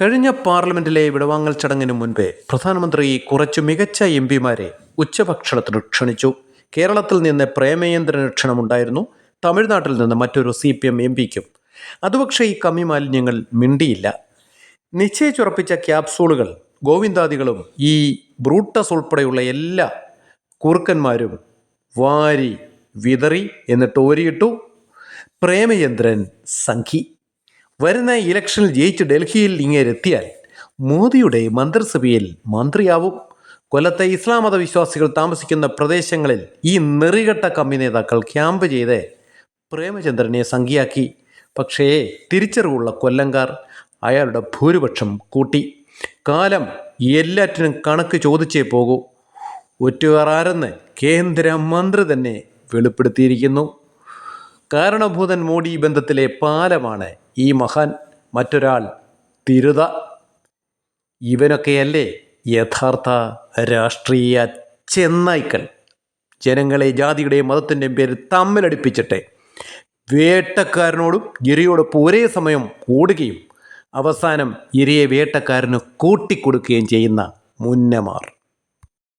കഴിഞ്ഞ പാർലമെന്റിലെ വിടവാങ്ങൽ ചടങ്ങിന് മുൻപേ പ്രധാനമന്ത്രി കുറച്ചു മികച്ച എം പിമാരെ ഉച്ചഭക്ഷണത്തിന് ക്ഷണിച്ചു. കേരളത്തിൽ നിന്ന് പ്രേമേന്ദ്രന് ക്ഷണമുണ്ടായിരുന്നു. തമിഴ്നാട്ടിൽ നിന്ന് മറ്റൊരു CPM MP-ക്കും. അതുപക്ഷെ ഈ കമ്മി മാലിന്യങ്ങൾ മിണ്ടിയില്ല. നിശ്ചയിച്ചുറപ്പിച്ച ക്യാപ്സൂളുകൾ ഗോവിന്ദാദികളും ഈ ബ്രൂട്ടസ് ഉൾപ്പെടെയുള്ള എല്ലാ കുറുക്കന്മാരും വാരി വിതറി, എന്നിട്ട് ഓരിയിട്ടു. പ്രേമചന്ദ്രൻ സംഘി വരുന്ന ഇലക്ഷനിൽ ജയിച്ച് ഡൽഹിയിൽ ഇങ്ങേരെത്തിയാൽ മോദിയുടെ മന്ത്രിസഭയിൽ മന്ത്രിയാവും. കൊല്ലത്തെ ഇസ്ലാം മത വിശ്വാസികൾ താമസിക്കുന്ന പ്രദേശങ്ങളിൽ ഈ നെറികെട്ട കമ്മി നേതാക്കൾ ക്യാമ്പ് ചെയ്ത് പ്രേമചന്ദ്രനെ സംഖ്യയാക്കി. പക്ഷേ തിരിച്ചറിവുള്ള കൊല്ലംകാർ അയാളുടെ ഭൂരിപക്ഷം കൂട്ടി. കാലം എല്ലാറ്റിനും കണക്ക് ചോദിച്ചേ പോകൂ. ഒറ്റുകാരാരെന്ന് കേന്ദ്രമന്ത്രി തന്നെ വെളിപ്പെടുത്തിയിരിക്കുന്നു. കാരണഭൂതൻ മോഡി ബന്ധത്തിലെ പാലമാണ് ഈ മഹാൻ. മറ്റൊരാൾ തിരുത. ഇവനൊക്കെയല്ലേ യഥാർത്ഥ രാഷ്ട്രീയ ചെന്നായ്ക്കൾ. ജനങ്ങളെ ജാതിയുടെയും മതത്തിൻ്റെയും പേരിൽ തമ്മിലടിപ്പിച്ചിട്ട് വേട്ടക്കാരനോടും ഇരയോടൊപ്പം ഒരേ സമയം ഓടുകയും അവസാനം ഇരയെ വേട്ടക്കാരന് കൂട്ടിക്കൊടുക്കുകയും ചെയ്യുന്ന മുന്നമാർ.